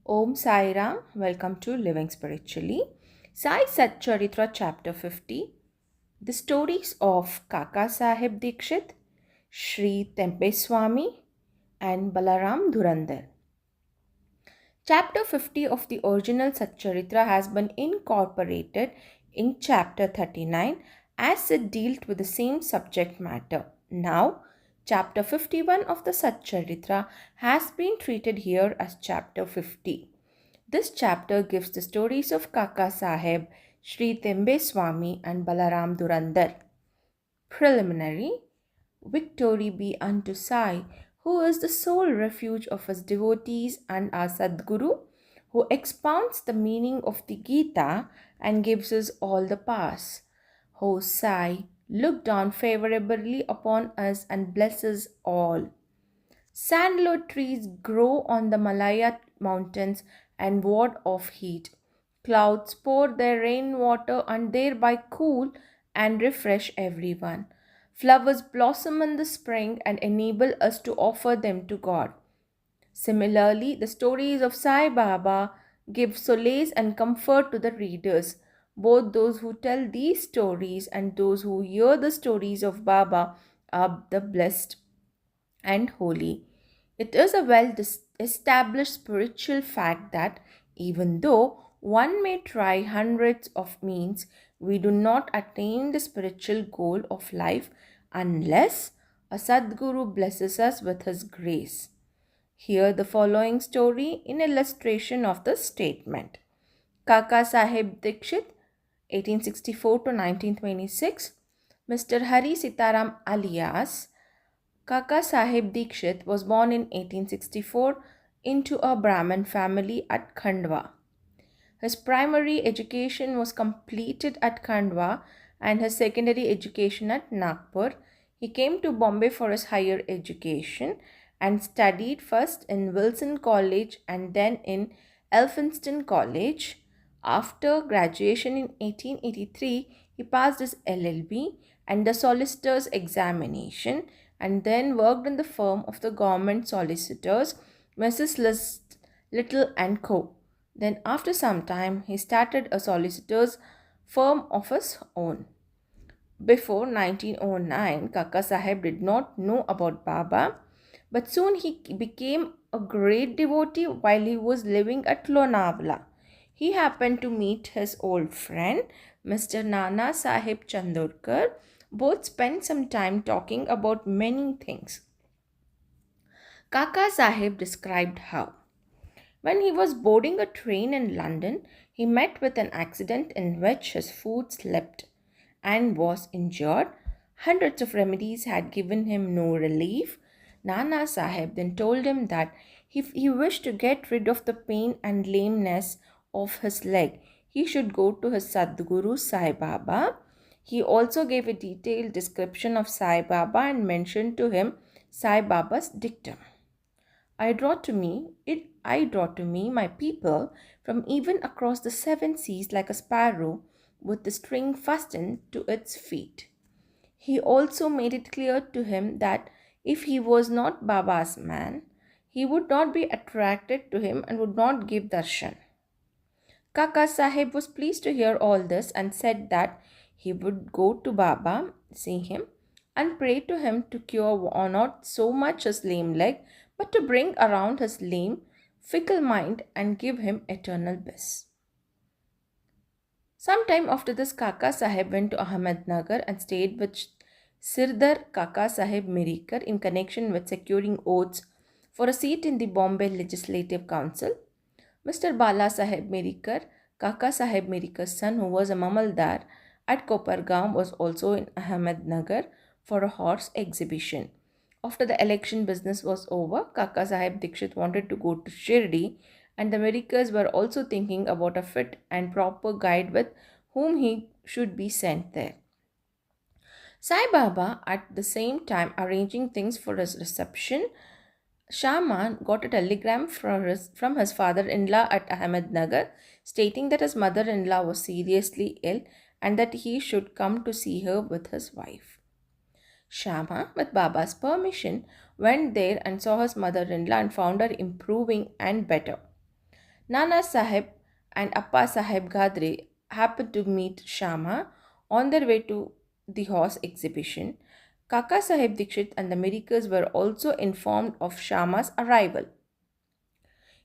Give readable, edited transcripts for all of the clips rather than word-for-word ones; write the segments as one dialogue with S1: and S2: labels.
S1: Om Sai Ram, welcome to Living Spiritually. Sai Satcharitra Chapter 50. The stories of Kaka Sahib Dikshit, Sri Tempe Swami, and Balaram Dhurandhar. Chapter 50 of the original Satcharitra has been incorporated in Chapter 39 as it dealt with the same subject matter. Now, Chapter 51 of the Satcharitra has been treated here as Chapter 50. This chapter gives the stories of Kaka Sahib, Sri Tembe Swami, and Balaram Dhurandhar. Preliminary. Victory be unto Sai, who is the sole refuge of his devotees, and our Sadguru, who expounds the meaning of the Gita and gives us all the pass. O Sai, look down favorably upon us and bless us all. Sandalwood trees grow on the Malaya mountains and ward off heat. Clouds pour their rainwater and thereby cool and refresh everyone. Flowers blossom in the spring and enable us to offer them to God. Similarly, the stories of Sai Baba give solace and comfort to the readers. Both those who tell these stories and those who hear the stories of Baba are the blessed and holy. It is a well established spiritual fact that even though one may try hundreds of means, we do not attain the spiritual goal of life unless a Sadguru blesses us with his grace. Hear the following story in illustration of the statement. Kaka Sahib Dikshit, 1864 to 1926, Mr. Hari Sitaram alias Kaka Sahib Dikshit was born in 1864 into a Brahmin family at Khandwa. His primary education was completed at Khandwa and his secondary education at Nagpur. He came to Bombay for his higher education and studied first in Wilson College and then in Elphinstone College. After graduation in 1883, he passed his LLB and the solicitor's examination and then worked in the firm of the government solicitors, Mrs. Little and Co. Then, after some time, he started a solicitor's firm of his own. Before 1909, Kaka Sahib did not know about Baba, but soon he became a great devotee while he was living at Lonavala. He happened to meet his old friend, Mr. Nana Sahib Chandorkar. Both spent some time talking about many things. Kaka Sahib described how, when he was boarding a train in London, he met with an accident in which his foot slipped and was injured. Hundreds of remedies had given him no relief. Nana Sahib then told him that if he wished to get rid of the pain and lameness of his leg, he should go to his Sadguru Sai Baba. He also gave a detailed description of Sai Baba and mentioned to him Sai Baba's dictum. I draw to me my people from even across the seven seas like a sparrow with the string fastened to its feet. He also made it clear to him that if he was not Baba's man, he would not be attracted to him and would not give darshan. Kaka Sahib was pleased to hear all this and said that he would go to Baba, see him, and pray to him to cure not so much his lame leg, but to bring around his lame, fickle mind and give him eternal bliss. Some time after this, Kaka Sahib went to Ahmednagar and stayed with Sirdar Kaka Sahib Mirikar in connection with securing oaths for a seat in the Bombay Legislative Council. Mr. Bala Sahib Mirikar, Kaka Sahib Mirikar's son, who was a Mamaldar at Kopargaon, was also in Ahmednagar for a horse exhibition. After the election business was over, Kaka Sahib Dikshit wanted to go to Shirdi, and the Mirikars were also thinking about a fit and proper guide with whom he should be sent there. Sai Baba, at the same time arranging things for his reception, Shaman got a telegram from his father-in-law at Ahmednagar stating that his mother-in-law was seriously ill and that he should come to see her with his wife. Shama, with Baba's permission, went there and saw his mother-in-law and found her improving and better. Nana Sahib and Appa Sahib Gadre happened to meet Shama on their way to the horse exhibition. Kaka Sahib Dikshit and the Mirikers were also informed of Shama's arrival.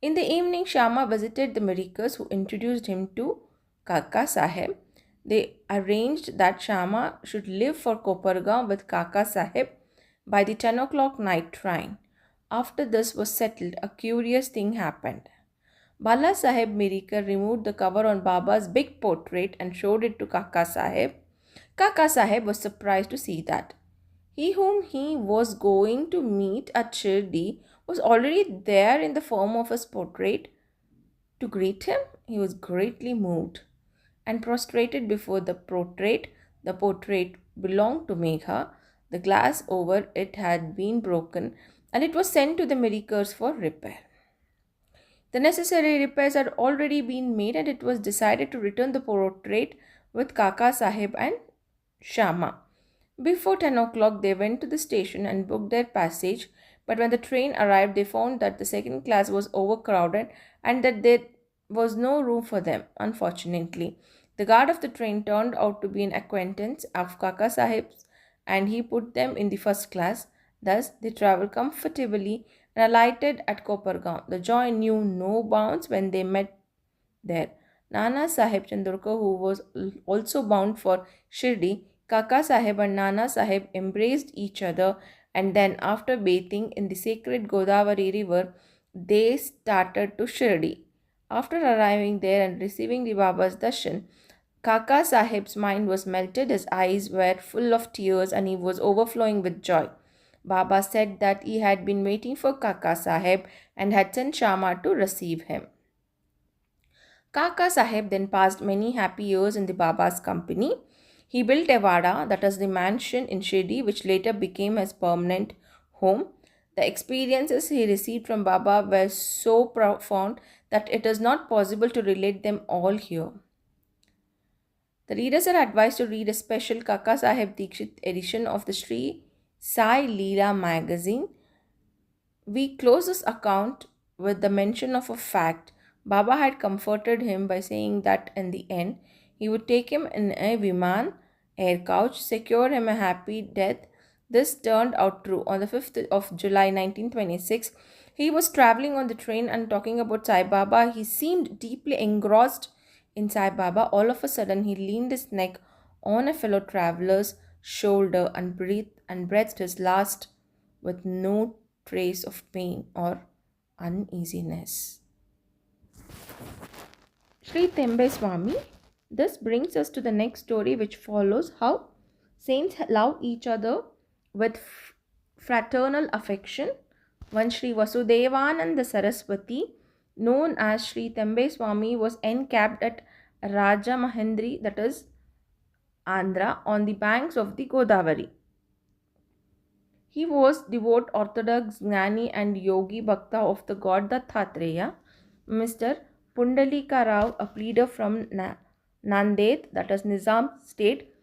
S1: In the evening, Shama visited the Mirikers who introduced him to Kaka Sahib. They arranged that Shama should leave for Kopargaon with Kaka Sahib by the 10 o'clock night train. After this was settled, a curious thing happened. Bala Sahib Mirikar removed the cover on Baba's big portrait and showed it to Kaka Sahib. Kaka Sahib was surprised to see that. He whom he was going to meet at Shirdi was already there in the form of his portrait. To greet him, he was greatly moved and prostrated before the portrait. The portrait belonged to Megha. The glass over it had been broken and it was sent to the Mirikers for repair. The necessary repairs had already been made and it was decided to return the portrait with Kaka Sahib and Shama. Before 10 o'clock, they went to the station and booked their passage, but when the train arrived, they found that the second class was overcrowded and that there was no room for them, unfortunately. The guard of the train turned out to be an acquaintance of Kaka Sahib's and he put them in the first class. Thus, they travelled comfortably and alighted at Kopargaon. The joy knew no bounds when they met there. Nana Sahib Chandurka, who was also bound for Shirdi, Kaka Sahib and Nana Sahib embraced each other, and then, after bathing in the sacred Godavari river, they started to Shirdi. After arriving there and receiving the Baba's darshan, Kaka Sahib's mind was melted, his eyes were full of tears, and he was overflowing with joy. Baba said that he had been waiting for Kaka Sahib and had sent Shama to receive him. Kaka Sahib then passed many happy years in the Baba's company. He built a vada, that is the mansion in Shirdi, which later became his permanent home. The experiences he received from Baba were so profound that it is not possible to relate them all here. The readers are advised to read a special Kaka Sahib Dikshit edition of the Sri Sai Leela magazine. We close this account with the mention of a fact. Baba had comforted him by saying that in the end he would take him in a Viman air couch, secure him a happy death. This turned out true. On the 5th of July 1926, he was traveling on the train and talking about Sai Baba. He seemed deeply engrossed in Sai Baba. All of a sudden, he leaned his neck on a fellow traveler's shoulder and breathed his last with no trace of pain or uneasiness. Sri Tembe Swami. This brings us to the next story, which follows how saints love each other with fraternal affection. One Sri Vasudevananda Saraswati, known as Sri Tembe Swami, was encamped at Raja Mahendri, that is Andhra, on the banks of the Godavari. He was devout orthodox Gnani and Yogi Bhakta of the god Dattatreya. Mr. Pundalika Rao, a pleader from Nanded, that is Nizam state,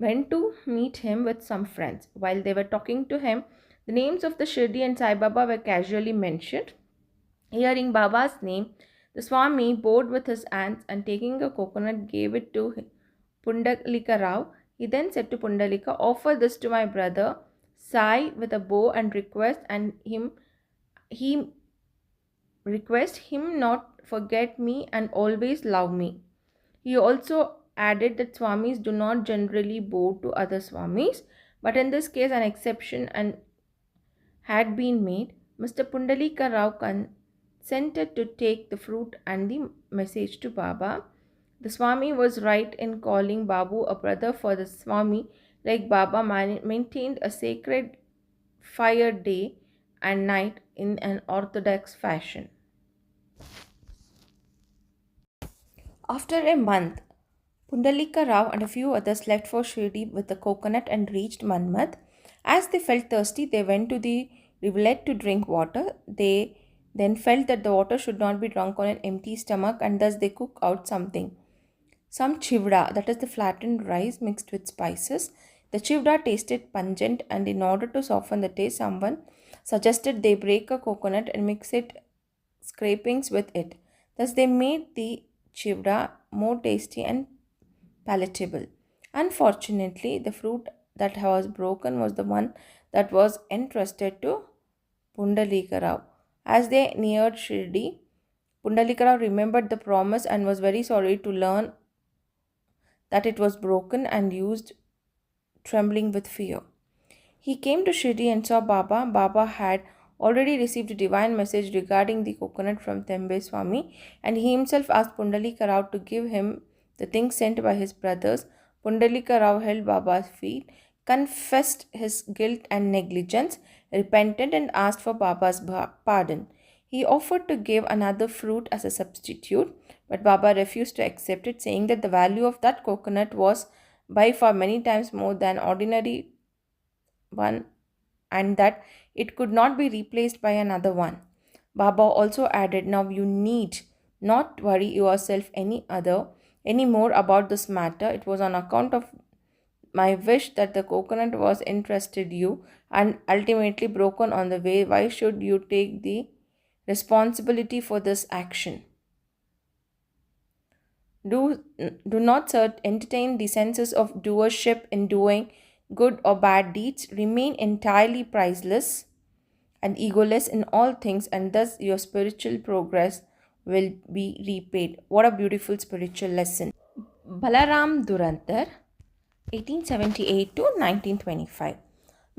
S1: went to meet him with some friends. While they were talking to him, the names of the Shirdi and Sai Baba were casually mentioned. Hearing Baba's name, the Swami bowed with his hands and taking a coconut gave it to Pundalika Rao. He then said to Pundalika, "Offer this to my brother Sai with a bow and request him not forget me and always love me." He also added that Swamis do not generally bow to other Swamis, but in this case an exception had been made. Mr. Pundalika Rao consented to take the fruit and the message to Baba. The Swami was right in calling Babu a brother, for the Swami, like Baba, maintained a sacred fire day and night in an orthodox fashion. After a month, Pundalika Rao and a few others left for Shirdi with the coconut and reached Manmad. As they felt thirsty, they went to the rivulet to drink water. They then felt that the water should not be drunk on an empty stomach, and thus they cooked out some chivda, that is the flattened rice mixed with spices. The chivda tasted pungent, and in order to soften the taste, someone suggested they break a coconut and mix it scrapings with it. Thus, they made the chivda more tasty and palatable. Unfortunately, the fruit that was broken was the one that was entrusted to Pundalika Rao. As they neared Shirdi, Pundalika Rao remembered the promise and was very sorry to learn that it was broken and used, trembling with fear. He came to Shirdi and saw Baba. Baba had already received a divine message regarding the coconut from Tembe Swami, and he himself asked Pundalika Rao to give him the things sent by his brothers. Pundalika Rao held Baba's feet, confessed his guilt and negligence, repented, and asked for Baba's pardon. He offered to give another fruit as a substitute, but Baba refused to accept it, saying that the value of that coconut was by far many times more than ordinary one and that it could not be replaced by another one. Baba also added, now you need not worry yourself any more about this matter. It was on account of my wish that the coconut was entrusted you and ultimately broken on the way. Why should you take the responsibility for this action? Do not entertain the senses of doership in doing good or bad deeds. Remain entirely priceless and egoless in all things, and thus your spiritual progress will be repaid. What a beautiful spiritual lesson. Balaram Durandar, 1878 to 1925.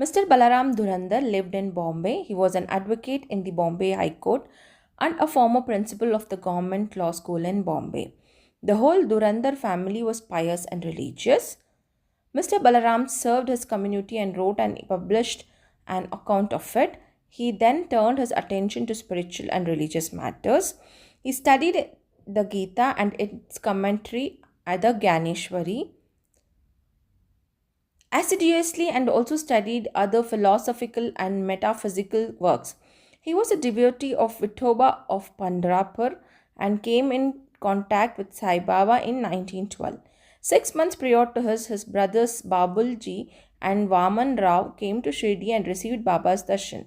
S1: Mr. Balaram Durandar lived in Bombay. He was an advocate in the Bombay High Court and a former principal of the government law school in Bombay. The whole Durandar family was pious and religious. Mr. Balaram served his community and wrote and published an account of it. He then turned his attention to spiritual and religious matters. He studied the Gita and its commentary, the Gyaneshwari, assiduously and also studied other philosophical and metaphysical works. He was a devotee of Vithoba of Pandharpur and came in contact with Sai Baba in 1912. 6 months prior to his brothers Babulji and Vaman Rao came to Shirdi and received Baba's darshan.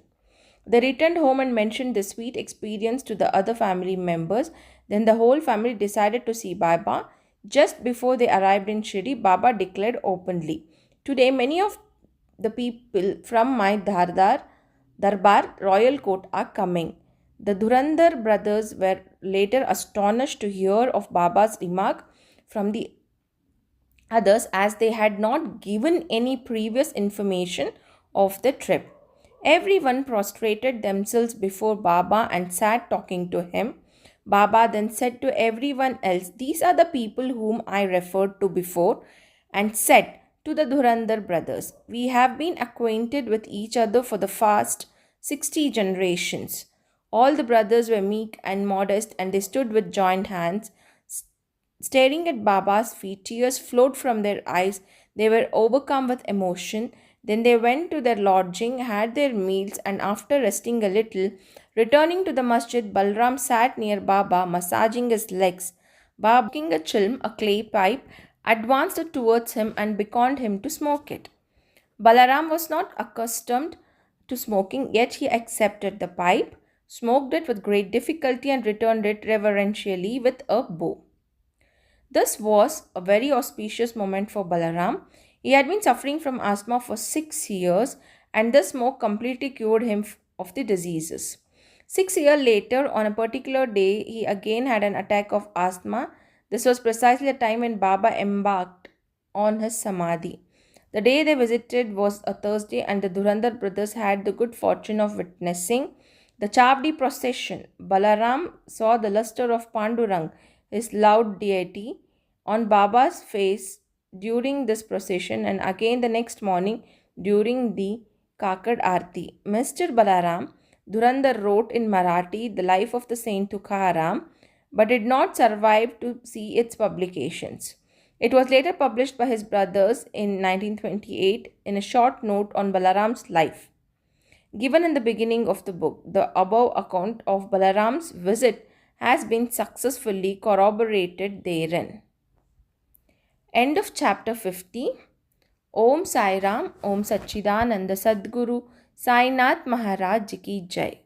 S1: They returned home and mentioned the sweet experience to the other family members. Then the whole family decided to see Baba. Just before they arrived in Shirdi, Baba declared openly, today many of the people from my Darbar royal court are coming. The Dhurandhar brothers were later astonished to hear of Baba's remark from the others, as they had not given any previous information of the trip. Everyone prostrated themselves before Baba and sat talking to him. Baba then said to everyone else, these are the people whom I referred to before, and said to the Dhurandhar brothers, we have been acquainted with each other for the past 60 generations. All the brothers were meek and modest, and they stood with joined hands, staring at Baba's feet. Tears flowed from their eyes. They were overcome with emotion. Then they went to their lodging, had their meals, and after resting a little, returning to the masjid, Balram sat near Baba, massaging his legs. Baba, taking a chilm, a clay pipe, advanced it towards him and beckoned him to smoke it. Balaram was not accustomed to smoking, yet he accepted the pipe, smoked it with great difficulty, and returned it reverentially with a bow. This was a very auspicious moment for Balaram. He had been suffering from asthma for 6 years, and the smoke completely cured him of the diseases. 6 years later, on a particular day, he again had an attack of asthma. This was precisely the time when Baba embarked on his samadhi. The day they visited was a Thursday, and the Dhurandhar brothers had the good fortune of witnessing the Chavdi procession. Balaram saw the luster of Pandurang, his loved deity, on Baba's face during this procession, and again the next morning during the Kakad Aarti. Mr. Balaram Dhurandhar wrote in Marathi the life of the Saint Tukharam, but did not survive to see its publications. It was later published by his brothers in 1928 in a short note on Balaram's life. Given in the beginning of the book, the above account of Balaram's visit has been successfully corroborated therein. End of chapter 50. Om Sai Ram, Om Satchidananda Sadguru Sainath Maharaj Ki Jai.